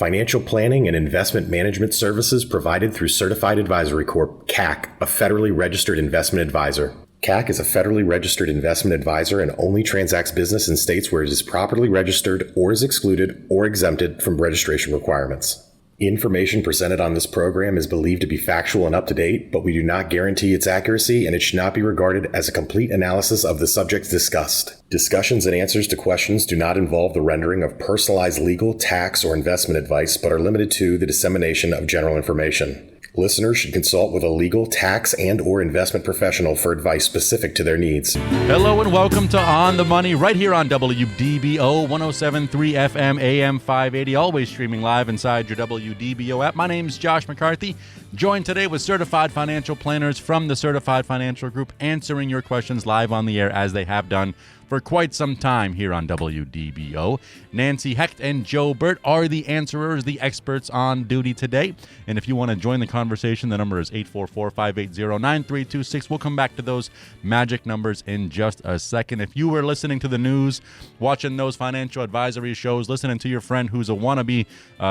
Financial planning and investment management services provided through Certified Advisory Corp, CAC, a federally registered investment advisor. CAC is a federally registered investment advisor and only transacts business in states where it is properly registered or is excluded or exempted from registration requirements. Information presented on this program is believed to be factual and up to date, but we do not guarantee its accuracy, and it should not be regarded as a complete analysis of the subjects discussed. Discussions and answers to questions do not involve the rendering of personalized legal, tax, or investment advice, but are limited to the dissemination of general information. Listeners should consult with a legal, tax, and/or investment professional for advice specific to their needs. Hello and welcome to On the Money right here on WDBO 107.3 FM AM 580, always streaming live inside your WDBO app. My name's Josh McCarthy, joined today with certified financial planners from the Certified Financial Group, answering your questions live on the air as they have done for quite some time here on WDBO. Nancy Hecht and Joe Burt are the answerers, the experts on duty today. And if you want to join the conversation, the number is 844-580-9326. We'll come back to those magic numbers in just a second. If you were listening to the news, watching those financial advisory shows, listening to your friend who's a wannabe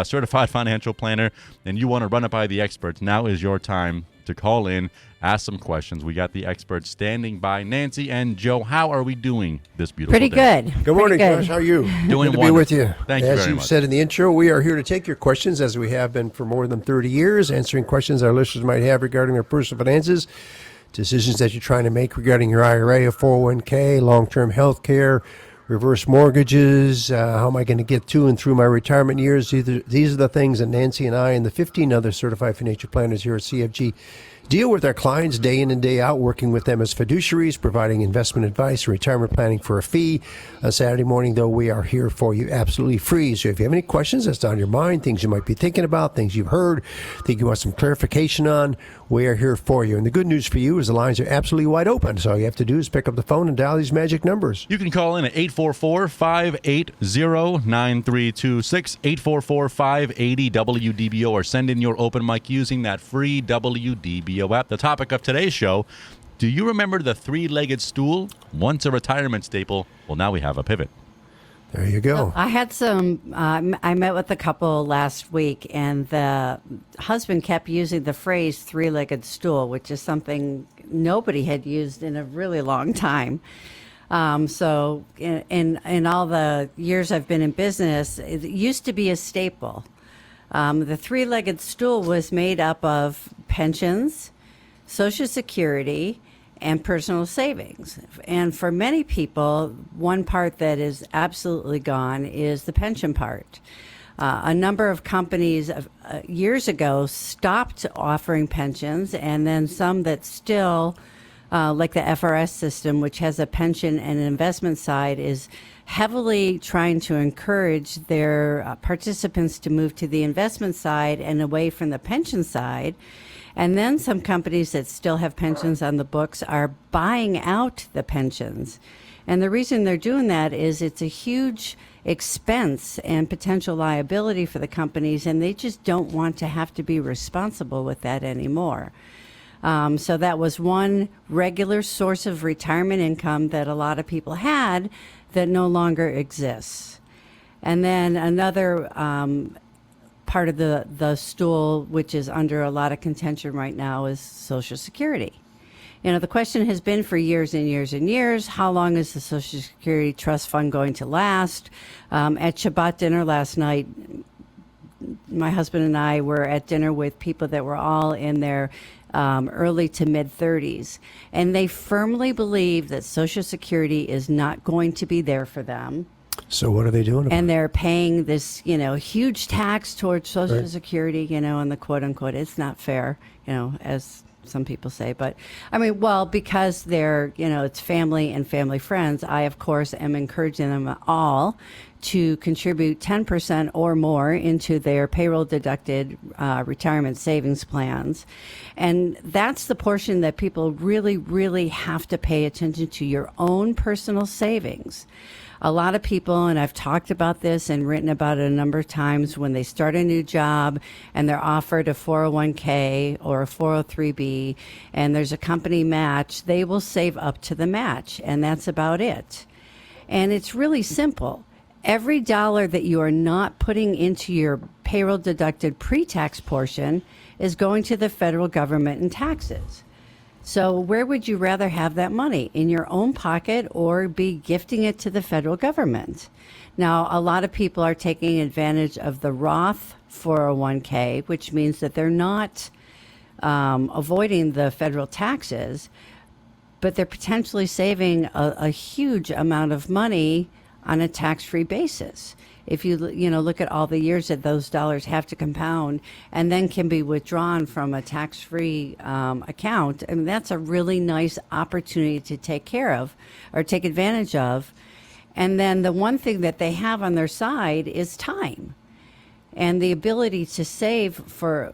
certified financial planner, and you want to run it by the experts, now is your time to call in, ask some questions. We got the experts standing by. Nancy and Joe, how are we doing this beautiful Pretty day? good. Good morning, Josh. How are you? Doing good to wonderful. be with you. Thank you As very you much. said in the intro, we are here to take your questions, as we have been for more than 30 years, answering questions our listeners might have regarding their personal finances, decisions that you're trying to make regarding your IRA, a 401k, long-term health care, reverse mortgages, how am I going to get to and through my retirement years? These are the things that Nancy and I and the 15 other certified financial planners here at CFG deal with our clients day in and day out, working with them as fiduciaries, providing investment advice, retirement planning for a fee. On Saturday morning, though, we are here for you absolutely free. So if you have any questions that's on your mind, things you might be thinking about, things you've heard, think you want some clarification on, we are here for you. And the good news for you is the lines are absolutely wide open. So all you have to do is pick up the phone and dial these magic numbers. You can call in at 844-580-9326, 844-580-WDBO, or send in your open mic using that free WDBO app. The topic of today's show: do you remember the three-legged stool? Once a retirement staple, well, now we have a pivot. There you go. I had some, I met with a couple last week, and the husband kept using the phrase three-legged stool, which is something nobody had used in a really long time. So in all the years I've been in business, it used to be a staple. The three-legged stool was made up of pensions, Social Security, and personal savings. And for many people, one part that is absolutely gone is the pension part. A number of companies years ago stopped offering pensions, and then some that still, like the FRS system, which has a pension and an investment side, is heavily trying to encourage their participants to move to the investment side and away from the pension side. And then some companies that still have pensions on the books are buying out the pensions. And the reason they're doing that is it's a huge expense and potential liability for the companies, and they just don't want to have to be responsible with that anymore. So that was one regular source of retirement income that a lot of people had that no longer exists. And then another part of the stool, which is under a lot of contention right now, is Social Security. You know, the question has been for years and years and years, how long is the Social Security Trust Fund going to last? At Shabbat dinner last night, my husband and I were at dinner with people that were all in their early to mid-30s, and they firmly believe that Social Security is not going to be there for them. So what are they doing about And it? they're paying this, huge tax towards Social Security, and the quote unquote, it's not fair, as some people say. But I mean, well, because they're, it's family and family friends, I, of course, am encouraging them all to contribute 10% or more into their payroll deducted retirement savings plans. And that's the portion that people really, really have to pay attention to, your own personal savings. A lot of people, and I've talked about this and written about it a number of times, when they start a new job and they're offered a 401k or a 403b and there's a company match, they will save up to the match, and that's about it. And it's really simple. Every dollar that you are not putting into your payroll deducted pre-tax portion is going to the federal government in taxes. So where would you rather have that money? In your own pocket or be gifting it to the federal government? Now, a lot of people are taking advantage of the Roth 401k, which means that they're not avoiding the federal taxes, but they're potentially saving a huge amount of money on a tax-free basis. If you look at all the years that those dollars have to compound and then can be withdrawn from a tax-free account, I mean, that's a really nice opportunity to take care of or take advantage of. And then the one thing that they have on their side is time and the ability to save for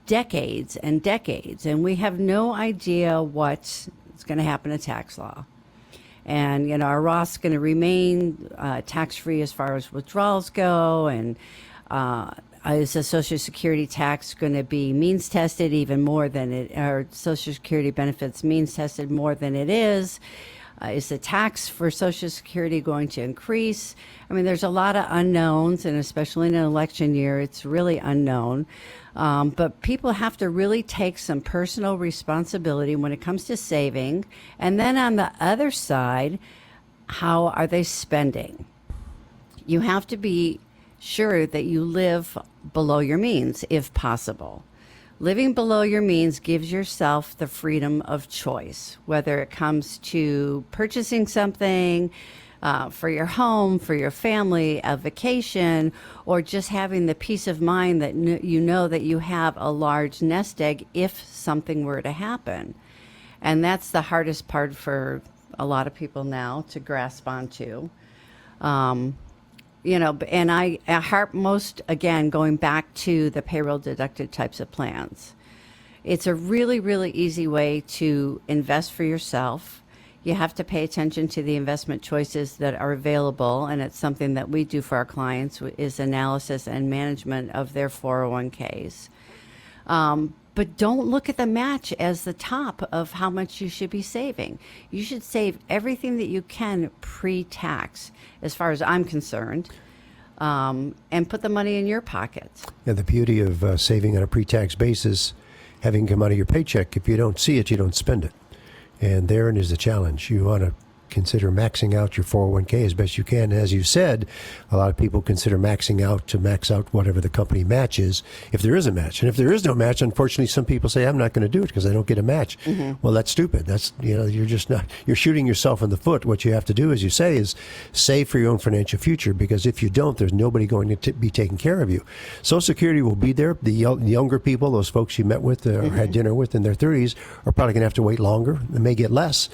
decades and decades. And we have no idea what's going to happen to tax law. And, our Roth's going to remain tax-free as far as withdrawals go. And is the Social Security tax going to be means tested even more than it, or Social Security benefits means tested more than it is? Is the tax for Social Security going to increase? I mean, there's a lot of unknowns, and especially in an election year, it's really unknown. But people have to really take some personal responsibility when it comes to saving. And then on the other side, how are they spending? You have to be sure that you live below your means, if possible. Living below your means gives yourself the freedom of choice, whether it comes to purchasing something for your home, for your family, a vacation, or just having the peace of mind that you know that you have a large nest egg if something were to happen. And that's the hardest part for a lot of people now to grasp onto. And I harp most, again, going back to the payroll deducted types of plans. It's a really, really easy way to invest for yourself. You have to pay attention to the investment choices that are available, and it's something that we do for our clients is analysis and management of their 401ks. But don't look at the match as the top of how much you should be saving. You should save everything that you can pre-tax, as far as I'm concerned, and put the money in your pocket. Yeah, the beauty of saving on a pre-tax basis, having come out of your paycheck, if you don't see it, you don't spend it. And therein is the challenge. You want to consider maxing out your 401k as best you can. As you said, a lot of people consider maxing out to max out whatever the company match is, if there is a match. And if there is no match, unfortunately, some people say, I'm not going to do it because I don't get a match. Mm-hmm. Well, that's stupid. That's, you're just not, you're shooting yourself in the foot. What you have to do, as you say, is save for your own financial future, because if you don't, there's nobody going to be taking care of you. Social Security will be there. The younger people, those folks you met with or had dinner with in their 30s, are probably going to have to wait longer. They may get less.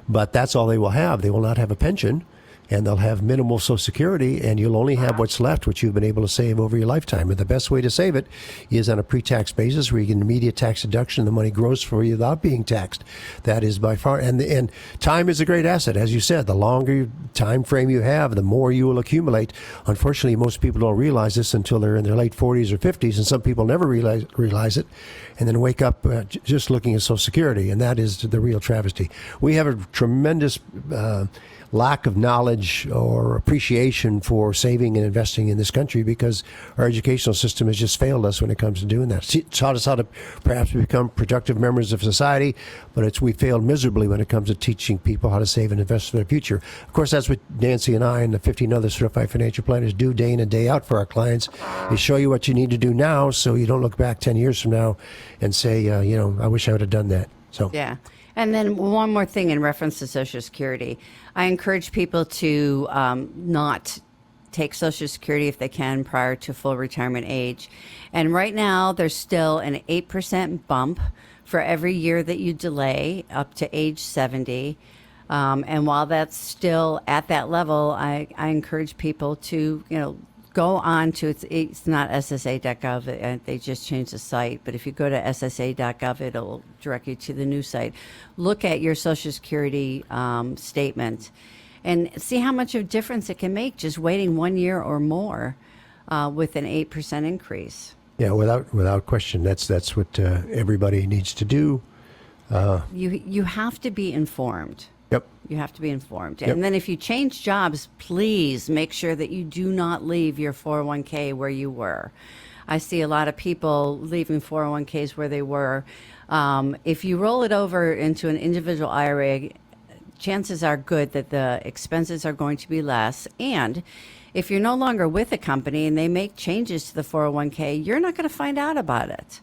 But that's all they will have. They will not have a pension, and they'll have minimal Social Security, and you'll only have what's left, which you've been able to save over your lifetime. And the best way to save it is on a pre-tax basis, where you get an immediate tax deduction. The money grows for you without being taxed. That is by far, and time is a great asset. As you said, the longer time frame you have, the more you will accumulate. Unfortunately, most people don't realize this until they're in their late 40s or 50s, and some people never realize it, and then wake up just looking at Social Security, and that is the real travesty. We have a tremendous lack of knowledge or appreciation for saving and investing in this country, because our educational system has just failed us when it comes to doing that. It's taught us how to perhaps become productive members of society, but we failed miserably when it comes to teaching people how to save and invest for their future. Of course, that's what Nancy and I and the 15 other certified financial planners do day in and day out for our clients, is show you what you need to do now so you don't look back 10 years from now and say, I wish I would have done that. So yeah. And then one more thing in reference to Social Security. I encourage people to not take Social Security if they can prior to full retirement age. And right now, there's still an 8% bump for every year that you delay up to age 70. And while that's still at that level, I encourage people to, go on to, it's not ssa.gov, they just changed the site, but if you go to ssa.gov, it'll direct you to the new site. Look at your Social Security statement and see how much of a difference it can make just waiting 1 year or more with an 8% increase. Yeah, without question, that's what everybody needs to do. You have to be informed. Yep. You have to be informed. Yep. And then if you change jobs, please make sure that you do not leave your 401k where you were. I see a lot of people leaving 401ks where they were. If you roll it over into an individual IRA, chances are good that the expenses are going to be less. And if you're no longer with a company and they make changes to the 401k, you're not going to find out about it.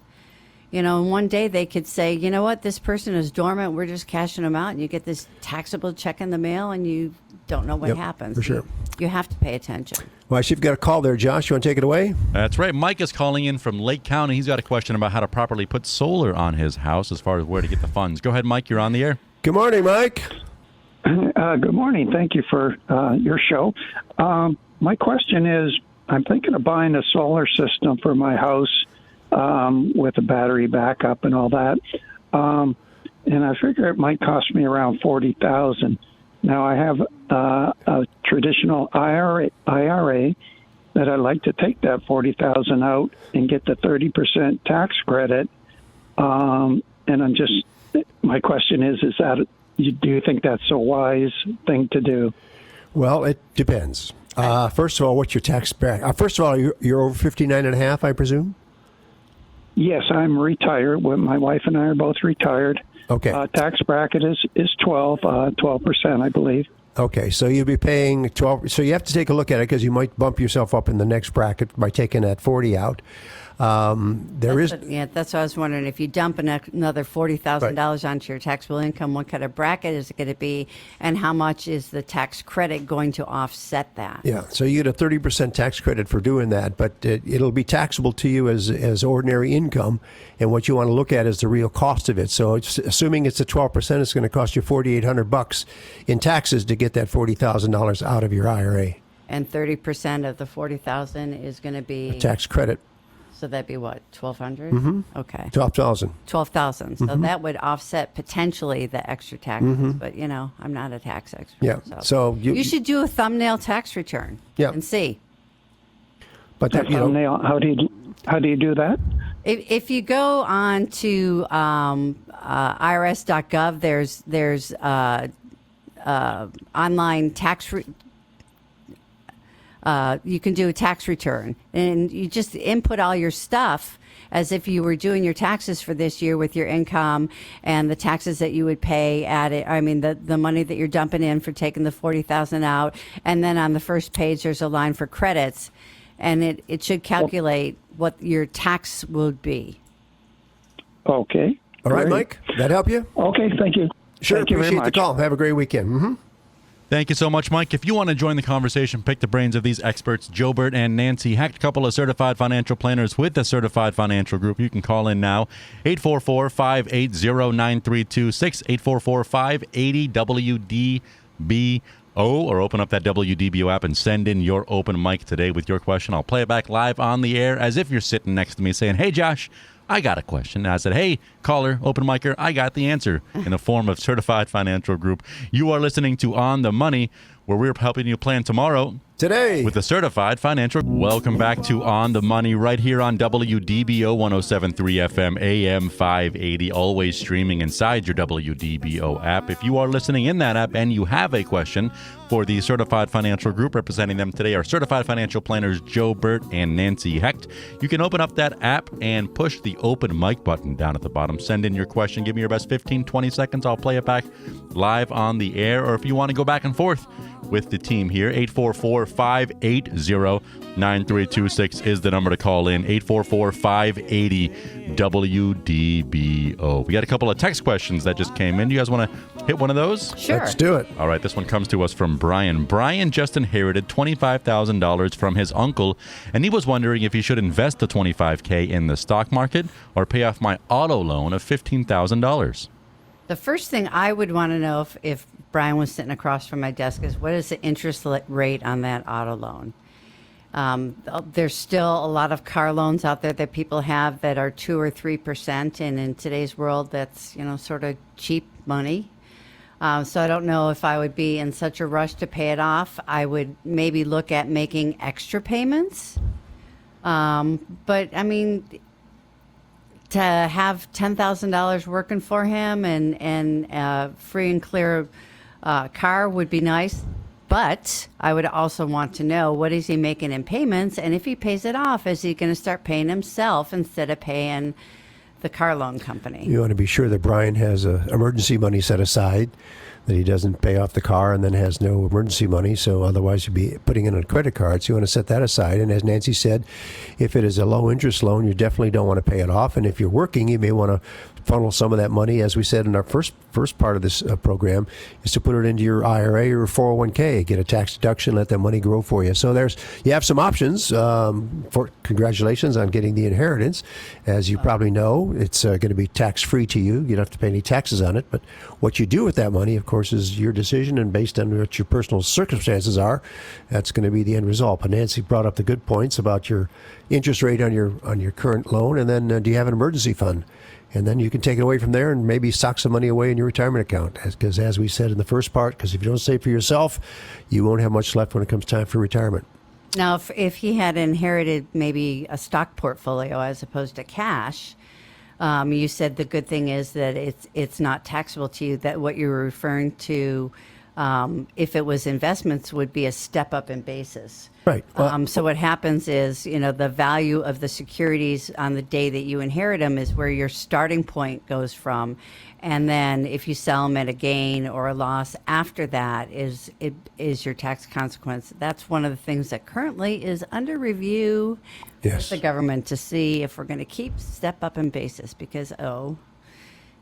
You know, and one day they could say, you know what, this person is dormant, we're just cashing them out, and you get this taxable check in the mail, and you don't know what happens. For sure. You have to pay attention. Well, I see you've got a call there, Josh. You want to take it away? That's right. Mike is calling in from Lake County. He's got a question about how to properly put solar on his house as far as where to get the funds. Go ahead, Mike. You're on the air. Good morning, Mike. Good morning. Thank you for your show. My question is, I'm thinking of buying a solar system for my house with a battery backup and all that. And I figure it might cost me around $40,000. Now, I have a traditional IRA that I'd like to take that $40,000 out and get the 30% tax credit. And my question is do you think that's a wise thing to do? Well, it depends. First of all, what's your tax bracket? First of all, you're over 59 and a half, I presume? Yes, I'm retired. My wife and I are both retired. Okay. Tax bracket is 12%, I believe. Okay, so you'll be paying 12. So you have to take a look at it because you might bump yourself up in the next bracket by taking that 40 out. That's what I was wondering. If you dump another $40,000 onto your taxable income, what kind of bracket is it going to be, and how much is the tax credit going to offset that? Yeah, so you get a 30% tax credit for doing that, but it'll be taxable to you as ordinary income, and what you want to look at is the real cost of it. So assuming it's a 12%, it's going to cost you $4,800 in taxes to get that $40,000 out of your IRA. And 30% of the $40,000 is going to be A tax credit. So that'd be what, $1,200? Mm-hmm. Okay. $12,000. $12,000. So that would offset potentially the extra taxes. But, I'm not a tax expert. Yeah. So you should do a thumbnail tax return and see. But that, thumbnail, how do you do that? If you go on to irs.gov, there's online tax you can do a tax return, and you just input all your stuff as if you were doing your taxes for this year with your income and the taxes that you would pay at it. I mean, the money that you're dumping in for taking the $40,000 out. And then on the first page, there's a line for credits, and it should calculate what your tax would be. Okay. All right, Great. Mike, that help you? Okay, thank you. Sure, Thank you very appreciate the much. call. Have a great weekend. Mm-hmm. Thank you so much, Mike. If you want to join the conversation, pick the brains of these experts, Joe Burt and Nancy Hecht, a couple of certified financial planners with the Certified Financial Group. You can call in now, 844-580-9326, 844-580-WDBO, or open up that WDBO app and send in your open mic today with your question. I'll play it back live on the air as if you're sitting next to me saying, hey, Josh, I got a question. And I said, hey, caller, open micer, I got the answer in the form of Certified Financial Group. You are listening to On the Money, where we're helping you plan tomorrow Today with the Certified Financial. Welcome back to On the Money right here on WDBO 107.3 FM AM 580, always streaming inside your WDBO app. If you are listening in that app and you have a question for the Certified Financial Group, representing them today are Certified Financial Planners Joe Burt and Nancy Hecht. You can open up that app and push the open mic button down at the bottom. Send in your question. Give me your best 15, 20 seconds. I'll play it back live on the air. Or if you want to go back and forth with the team here, 844-580-9326 is the number to call in, 844-580-WDBO. We got a couple of text questions that just came in. You guys want to hit one of those? Sure. Let's do it. All right, this one comes to us from Brian. Brian just inherited $25,000 from his uncle, and he was wondering if he should invest the $25K in the stock market or pay off my auto loan of $15,000. The first thing I would want to know if Brian was sitting across from my desk is what is the interest rate on that auto loan? There's still a lot of car loans out there that people have that are 2 or 3%, and in today's world, that's sort of cheap money. So I don't know if I would be in such a rush to pay it off. I would maybe look at making extra payments, but I mean, to have $10,000 working for him and free and clear car would be nice. But I would also want to know, what is he making in payments? And if he pays it off, is he going to start paying himself instead of paying the car loan company? You want to be sure that Brian has emergency money set aside, that he doesn't pay off the car and then has no emergency money. So otherwise you'd be putting in a credit card. So you want to set that aside. And as Nancy said, if it is a low interest loan, you definitely don't want to pay it off. And if you're working, you may want to funnel some of that money, as we said in our first part of this program, is to put it into your IRA or 401k, get a tax deduction, let that money grow for you. So you have some options. For congratulations on getting the inheritance. As you probably know, it's going to be tax free to you. You don't have to pay any taxes on it. But what you do with that money, of course, is your decision, and based on what your personal circumstances are, that's going to be the end result. But Nancy brought up the good points about your interest rate on your current loan, and then do you have an emergency fund? And then you can take it away from there and maybe sock some money away in your retirement account. Because as we said in the first part, because if you don't save for yourself, you won't have much left when it comes time for retirement. Now, if he had inherited maybe a stock portfolio as opposed to cash, you said the good thing is that it's not taxable to you. That what you were referring to, if it was investments, would be a step up in basis. Right. Well, So what happens is, the value of the securities on the day that you inherit them is where your starting point goes from. And then if you sell them at a gain or a loss after that is your tax consequence. That's one of the things that currently is under review Yes. with the government to see if we're going to keep step up in basis because,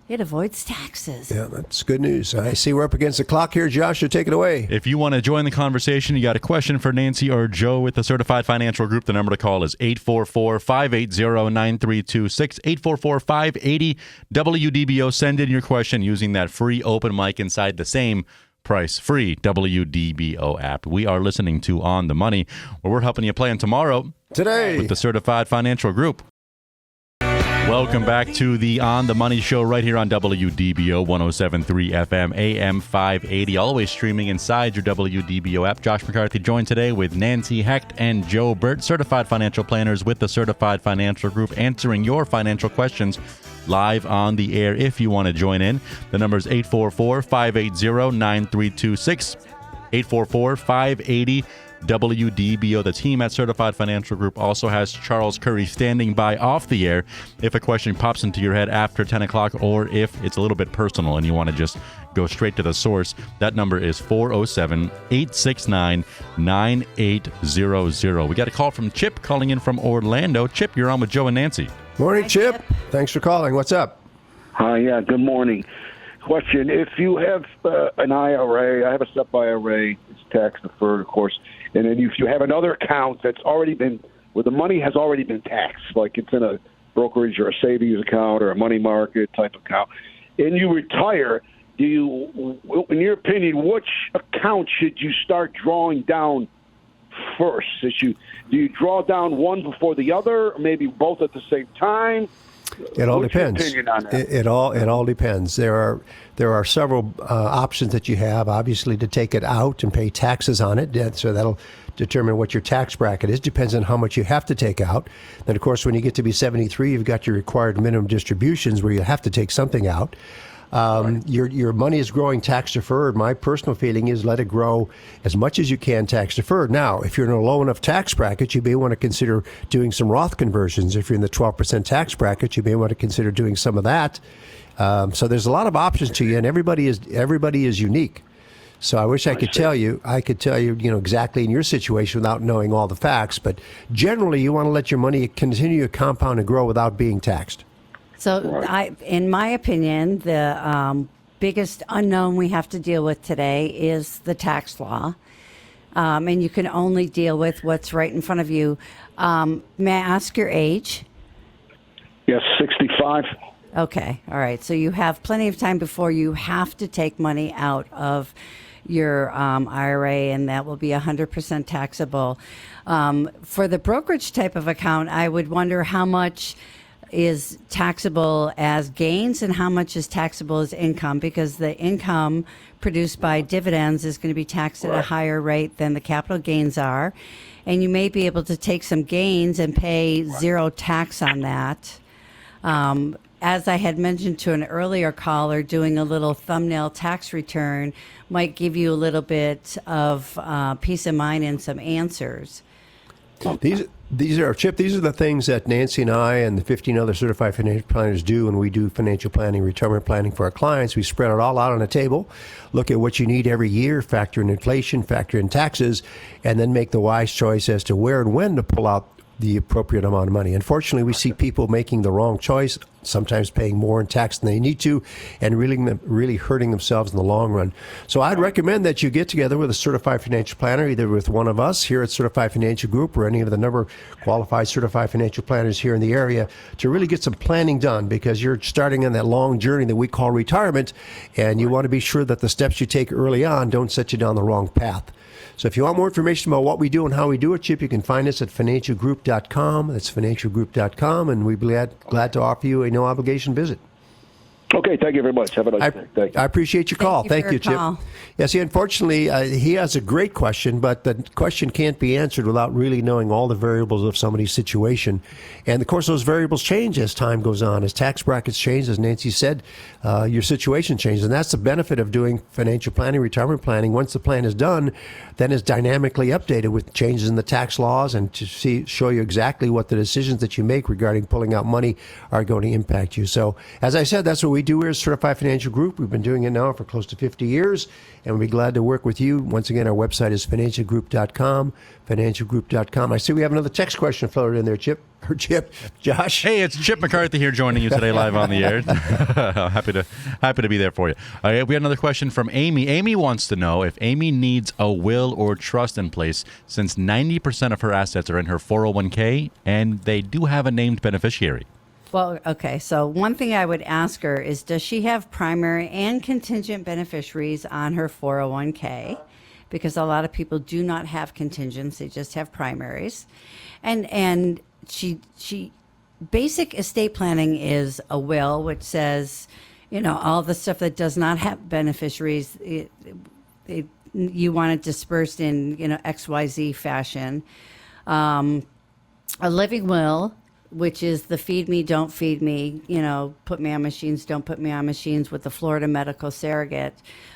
it avoids taxes. Yeah, that's good news. I see we're up against the clock here. Josh, you take it away. If you want to join the conversation, you got a question for Nancy or Joe with the Certified Financial Group, the number to call is 844-580-9326, 844-580-WDBO. Send in your question using that free open mic inside the same price-free WDBO app. We are listening to On the Money, where we're helping you plan tomorrow Today. with the Certified Financial Group. Welcome back to the On the Money Show right here on WDBO 107.3 FM, AM 580, always streaming inside your WDBO app. Josh McCarthy joined today with Nancy Hecht and Joe Burt, certified financial planners with the Certified Financial Group, answering your financial questions live on the air. If you want to join in, the number is 844-580-9326, 844-580-9326. WDBO. The team at Certified Financial Group also has Charles Curry standing by off the air if a question pops into your head after 10 o'clock or if it's a little bit personal and you want to just go straight to the source. That number is 407-869-9800. We got a call from Chip calling in from Orlando. Chip, you're on with Joe and Nancy. Morning, Hi, Chip. Chip. Thanks for calling. What's up? Hi, yeah, good morning. Question, if you have an IRA, I have a SEP IRA, it's tax deferred, of course, and then if you have another account that's already been, where the money has already been taxed, like it's in a brokerage or a savings account or a money market type account, and you retire, do you, in your opinion, which account should you start drawing down first? Do you draw down one before the other, or maybe both at the same time? It all What's your depends. opinion on that? It all depends. There are several options that you have. Obviously, to take it out and pay taxes on it, so that'll determine what your tax bracket is. Depends on how much you have to take out. Then, of course, when you get to be 73, you've got your required minimum distributions where you have to take something out. Your money is growing tax deferred. My personal feeling is let it grow as much as you can tax deferred. Now, if you're in a low enough tax bracket, you may want to consider doing some Roth conversions. If you're in the 12% tax bracket, you may want to consider doing some of that. So there's a lot of options to you, and everybody is unique. So I wish I could tell you, exactly in your situation without knowing all the facts. But generally, you want to let your money continue to compound and grow without being taxed. So, in my opinion, the biggest unknown we have to deal with today is the tax law. And you can only deal with what's right in front of you. May I ask your age? Yes, 65. Okay. All right. So you have plenty of time before you have to take money out of your IRA, and that will be 100% taxable. For the brokerage type of account, I would wonder how much is taxable as gains and how much is taxable as income, because the income produced by dividends is going to be taxed at a higher rate than the capital gains are. And you may be able to take some gains and pay zero tax on that. as I had mentioned to an earlier caller, doing a little thumbnail tax return might give you a little bit of peace of mind and some answers. These are, Chip, these are the things that Nancy and I and the 15 other certified financial planners do when we do financial planning, retirement planning for our clients. We spread it all out on a table, look at what you need every year, factor in inflation, factor in taxes, and then make the wise choice as to where and when to pull out the appropriate amount of money. Unfortunately, we see people making the wrong choice, sometimes paying more in tax than they need to, and really hurting themselves in the long run. So I'd recommend that you get together with a certified financial planner, either with one of us here at Certified Financial Group or any of the number of qualified certified financial planners here in the area to really get some planning done, because you're starting on that long journey that we call retirement, and you want to be sure that the steps you take early on don't set you down the wrong path. So if you want more information about what we do and how we do it, Chip, you can find us at financialgroup.com. That's financialgroup.com, and we'd be glad to offer you a no-obligation visit. Okay, thank you very much. Have a nice day. Thank you. I appreciate your call. Thank you, Chip. call. Yeah, see, unfortunately, he has a great question, but the question can't be answered without really knowing all the variables of somebody's situation. And, of course, those variables change as time goes on. As tax brackets change, as Nancy said, your situation changes. And that's the benefit of doing financial planning, retirement planning. Once the plan is done, then it's dynamically updated with changes in the tax laws and to show you exactly what the decisions that you make regarding pulling out money are going to impact you. So, as I said, that's what we do here at Certified Financial Group. We've been doing it now for close to 50 years, and we'll be glad to work with you. Once again, our website is financialgroup.com, financialgroup.com. I see we have another text question floated in there, Chip. Or Chip, Josh. Hey, it's Chip McCarthy here joining you today live on the air. happy to be there for you. We have another question from Amy. Amy wants to know if Amy needs a will or trust in place, since 90% of her assets are in her 401k and they do have a named beneficiary. Well, okay. So one thing I would ask her is, does she have primary and contingent beneficiaries on her 401k? Because a lot of people do not have contingents; they just have primaries. And she basic estate planning is a will, which says, all the stuff that does not have beneficiaries, you want it dispersed in XYZ fashion. A living will, which is the feed me, don't feed me, put me on machines, don't put me on machines with the Florida medical surrogate.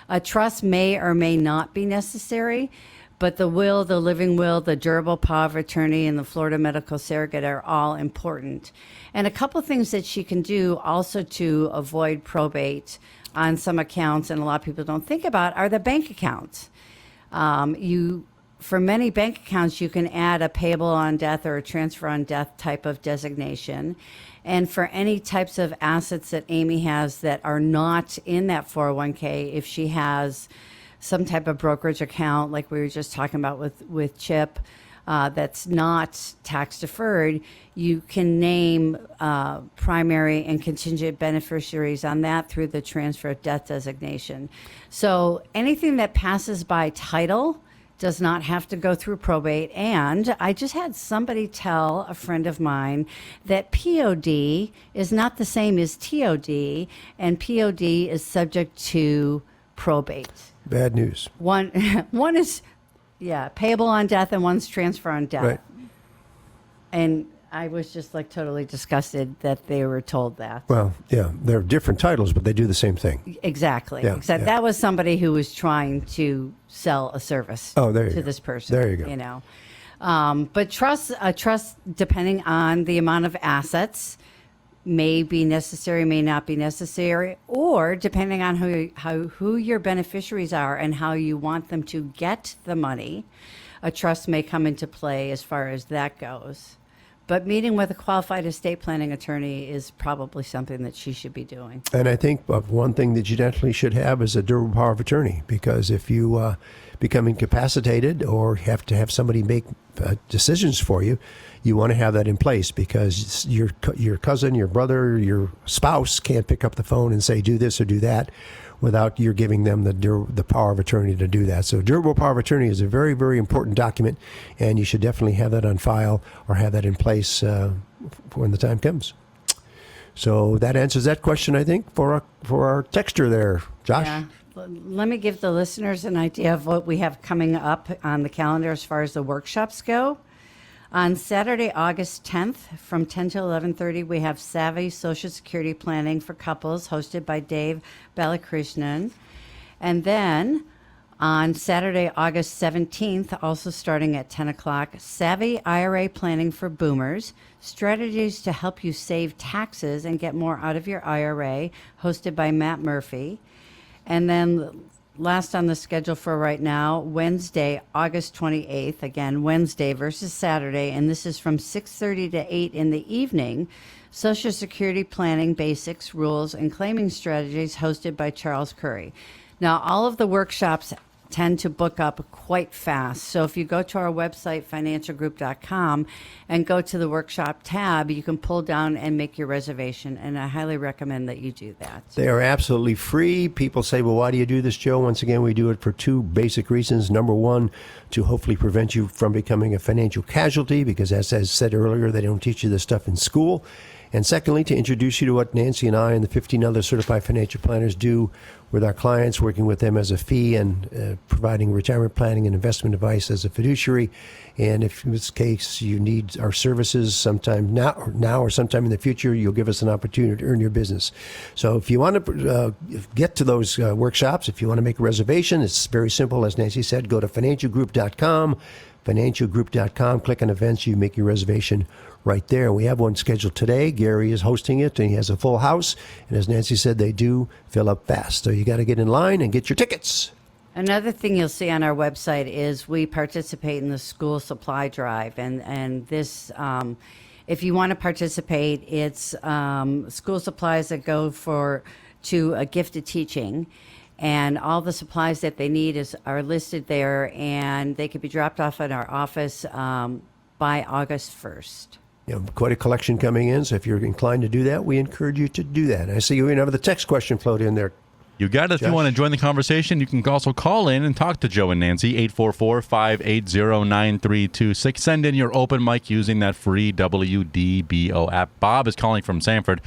A trust may or may not be necessary, but the will, the living will, the durable power of attorney, and the Florida medical surrogate are all important. And a couple of things that she can do also to avoid probate on some accounts, and a lot of people don't think about, are the bank accounts. For many bank accounts, you can add a payable on death or a transfer on death type of designation. And for any types of assets that Amy has that are not in that 401k, if she has some type of brokerage account, like we were just talking about with Chip, that's not tax deferred, you can name primary and contingent beneficiaries on that through the transfer of death designation. So anything that passes by title does not have to go through probate. And I just had somebody tell a friend of mine that POD is not the same as TOD, and POD is subject to probate. Bad news. One is, payable on death, and one's transfer on death. Right. And I was just totally disgusted that they were told that. Well, yeah, they're different titles, but they do the same thing. Exactly. Yeah, Except yeah. that was somebody who was trying to sell a service to this person. There you go. But a trust, depending on the amount of assets, may be necessary, may not be necessary, or depending on who your beneficiaries are and how you want them to get the money, a trust may come into play as far as that goes. But meeting with a qualified estate planning attorney is probably something that she should be doing. And I think one thing that you definitely should have is a durable power of attorney, because if you become incapacitated or have to have somebody make decisions for you, you want to have that in place, because your cousin, your brother, your spouse can't pick up the phone and say, do this or do that, without you're giving them the power of attorney to do that. So durable power of attorney is a very, very important document, and you should definitely have that on file or have that in place when the time comes. So that answers that question, I think, for our texter there. Josh? Yeah. Let me give the listeners an idea of what we have coming up on the calendar as far as the workshops go. On Saturday, August 10th, from 10 to 11:30, we have Savvy Social Security Planning for Couples, hosted by Dave Balakrishnan. And then on Saturday, August 17th, also starting at 10 o'clock, Savvy IRA Planning for Boomers, Strategies to Help You Save Taxes and Get More Out of Your IRA, hosted by Matt Murphy. And then last on the schedule for right now, Wednesday, August 28th, again, Wednesday versus Saturday, and this is from 6:30 to 8 in the evening, Social Security Planning Basics, Rules, and Claiming Strategies, hosted by Charles Curry. Now, all of the workshops tend to book up quite fast. So if you go to our website, financialgroup.com, and go to the workshop tab, you can pull down and make your reservation. And I highly recommend that you do that. They are absolutely free. People say, well, why do you do this, Joe? Once again, we do it for two basic reasons. Number one, to hopefully prevent you from becoming a financial casualty, because as I said earlier, they don't teach you this stuff in school. And secondly, to introduce you to what Nancy and I and the 15 other certified financial planners do with our clients, working with them as a fee and providing retirement planning and investment advice as a fiduciary. And if in this case you need our services sometime now or sometime in the future, you'll give us an opportunity to earn your business. So if you want to get to those workshops, if you want to make a reservation, it's very simple. As Nancy said, go to financialgroup.com. financialgroup.com, click on events, you make your reservation right there. We have one scheduled today. Gary is hosting it, and he has a full house. And as Nancy said, they do fill up fast. So you got to get in line and get your tickets. Another thing you'll see on our website is we participate in the school supply drive. And this, if you want to participate, it's school supplies that go to a gifted teaching. And all the supplies that they need are listed there, and they can be dropped off at our office by August 1st. You know, quite a collection coming in, so if you're inclined to do that, we encourage you to do that. I see you have the text question float in there. You got it. If you want to join the conversation, you can also call in and talk to Joe and Nancy, 844-580-9326. Send in your open mic using that free WDBO app. Bob is calling from Sanford,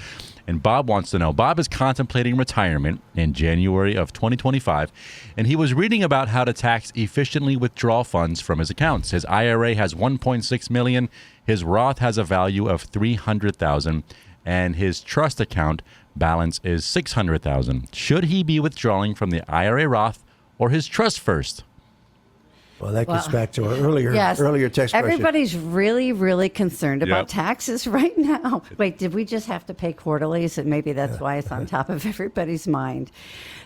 and Bob wants to know, Bob is contemplating retirement in January of 2025, and he was reading about how to tax efficiently withdraw funds from his accounts. His IRA has $1.6 million, his Roth has a value of $300,000, and his trust account balance is $600,000. Should he be withdrawing from the IRA Roth or his trust first? Well, that gets back to our earlier text question. Everybody's really, really concerned about taxes right now. Wait, did we just have to pay quarterlies? And maybe that's why it's on top of everybody's mind.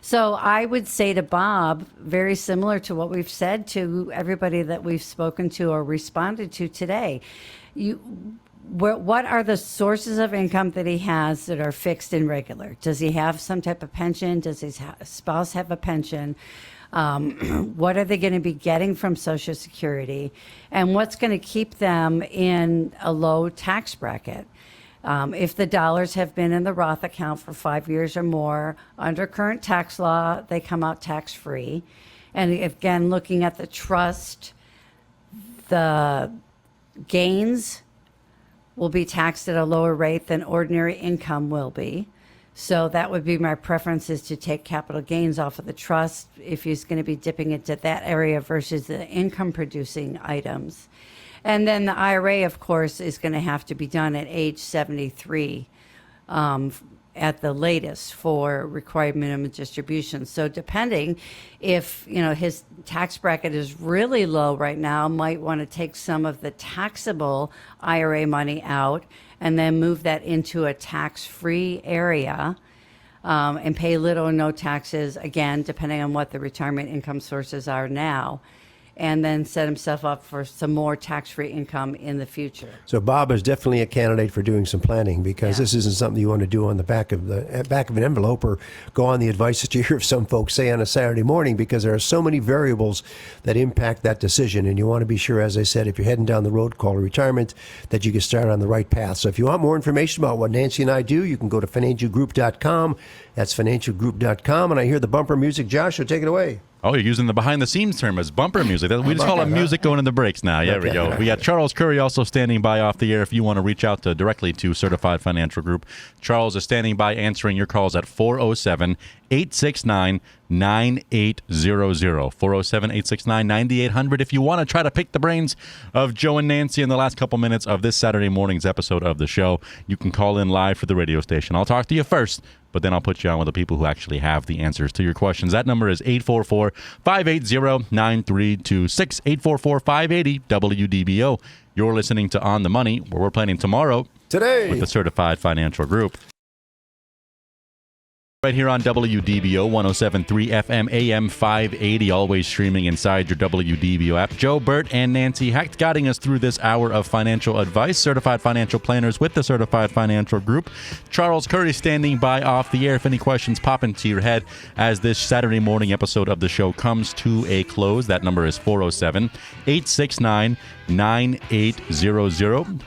So I would say to Bob, very similar to what we've said to everybody that we've spoken to or responded to today. What are the sources of income that he has that are fixed and regular? Does he have some type of pension? Does his spouse have a pension? What are they going to be getting from Social Security? And what's going to keep them in a low tax bracket? If the dollars have been in the Roth account for 5 years or more, under current tax law, they come out tax-free. And again, looking at the trust, the gains will be taxed at a lower rate than ordinary income will be. So that would be my preference, is to take capital gains off of the trust if he's going to be dipping into that area versus the income producing items. And then the IRA, of course, is going to have to be done at age 73 at the latest for required minimum distribution. So depending if, his tax bracket is really low right now, might want to take some of the taxable IRA money out and then move that into a tax-free area and pay little or no taxes, again, depending on what the retirement income sources are now, and then set himself up for some more tax-free income in the future. So Bob is definitely a candidate for doing some planning, because this isn't something you want to do on the back of an envelope or go on the advice that you hear some folks say on a Saturday morning, because there are so many variables that impact that decision. And you want to be sure, as I said, if you're heading down the road called retirement, that you can start on the right path. So if you want more information about what Nancy and I do, you can go to financialgroup.com. That's financialgroup.com. And I hear the bumper music. Josh, so take it away. Oh, you're using the behind-the-scenes term as bumper music. We just call it music going into breaks now. Yeah, there we go. We got Charles Curry also standing by off the air if you want to reach out directly to Certified Financial Group. Charles is standing by answering your calls at 407-869-9929. 9800. 407-869-9800. If you want to try to pick the brains of Joe and Nancy in the last couple minutes of this Saturday morning's episode of the show, you can call in live for the radio station. I'll talk to you first, but then I'll put you on with the people who actually have the answers to your questions. That number is 844-580-9326. 844-580-WDBO. You're listening to On the Money, where we're planning tomorrow Today with the Certified Financial Group. Right here on WDBO 107.3 FM AM 580, always streaming inside your WDBO app. Joe, Bert, and Nancy Hecht guiding us through this hour of financial advice. Certified financial planners with the Certified Financial Group. Charles Curry standing by off the air if any questions pop into your head as this Saturday morning episode of the show comes to a close. That number is 407-869-9800.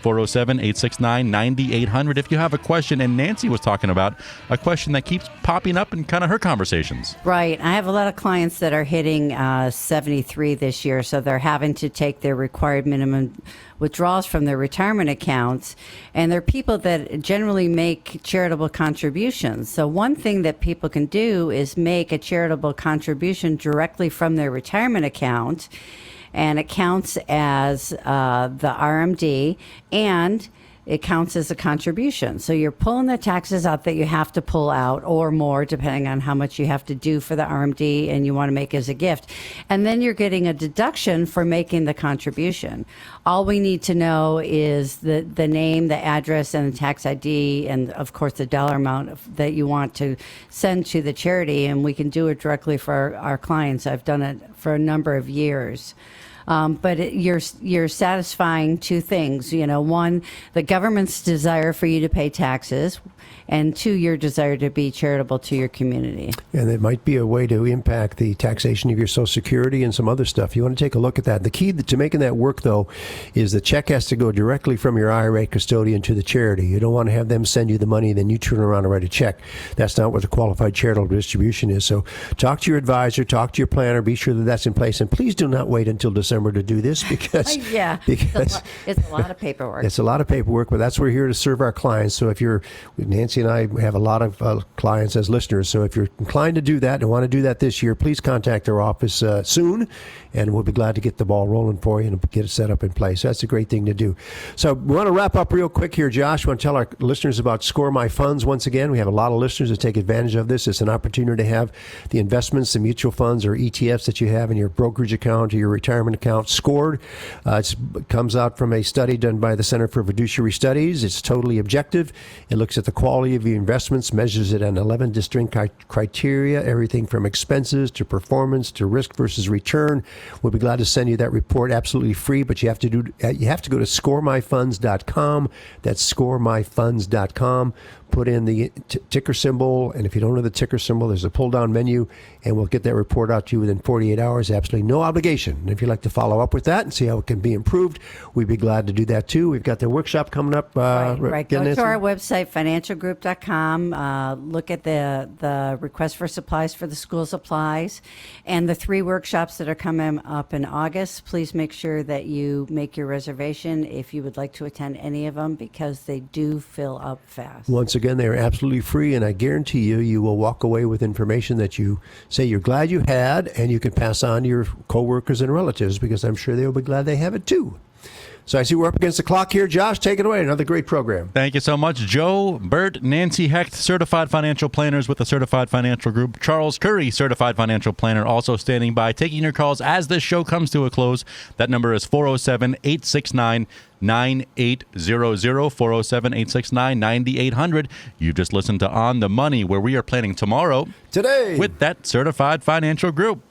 407-869-9800. If you have a question, and Nancy was talking about a question that keeps popping up in kind of her conversations. Right. I have a lot of clients that are hitting 73 this year, so they're having to take their required minimum withdrawals from their retirement accounts, and they're people that generally make charitable contributions. So one thing that people can do is make a charitable contribution directly from their retirement account, and it counts as the RMD, and it counts as a contribution. So you're pulling the taxes out that you have to pull out, or more, depending on how much you have to do for the RMD and you want to make as a gift. And then you're getting a deduction for making the contribution. All we need to know is the name, the address, and the tax ID, and of course the dollar amount that you want to send to the charity, and we can do it directly for our clients. I've done it for a number of years. But you're satisfying two things. You know, one, the government's desire for you to pay taxes, and two, your desire to be charitable to your community. And it might be a way to impact the taxation of your Social Security and some other stuff. You want to take a look at that. The key to making that work, though, is the check has to go directly from your IRA custodian to the charity. You don't want to have them send you the money and then you turn around and write a check. That's not what the qualified charitable distribution is. So talk to your advisor, talk to your planner, be sure that that's in place. And please do not wait until December to do this because it's a lot of paperwork. It's a lot of paperwork, but that's where we're here to serve our clients. So if you're, Nancy and I have a lot of clients as listeners. So if you're inclined to do that and want to do that this year, please contact our office soon, and we'll be glad to get the ball rolling for you and get it set up in place. So that's a great thing to do. So we want to wrap up real quick here, Josh. We want to tell our listeners about Score My Funds once again. We have a lot of listeners that take advantage of this. It's an opportunity to have the investments, the mutual funds or ETFs that you have in your brokerage account or your retirement account scored. It comes out from a study done by the Center for Fiduciary Studies. It's totally objective. It looks at the quality of your investments, measures it on 11 distinct criteria, everything from expenses to performance to risk versus return. We'll be glad to send you that report absolutely free, but you have to go to scoremyfunds.com. That's scoremyfunds.com. Put in the ticker symbol, and if you don't know the ticker symbol, there's a pull-down menu, and we'll get that report out to you within 48 hours. Absolutely no obligation. And if you'd like to follow up with that and see how it can be improved, we'd be glad to do that too. We've got the workshop coming up. Right. Go to our website, financialgroup.com. Look at the request for supplies for the school supplies, and the 3 workshops that are coming up in August. Please make sure that you make your reservation if you would like to attend any of them, because they do fill up fast. Once again, they are absolutely free, and I guarantee you will walk away with information that you say you're glad you had, and you can pass on to your coworkers and relatives, because I'm sure they'll be glad they have it too. So I see we're up against the clock here. Josh, take it away. Another great program. Thank you so much, Joe, Bert, Nancy Hecht, Certified Financial Planners with the Certified Financial Group. Charles Curry, Certified Financial Planner, also standing by, taking your calls as this show comes to a close. That number is 407-869-9800, 407-869-9800. You just listened to On the Money, where we are planning tomorrow Today with that Certified Financial Group.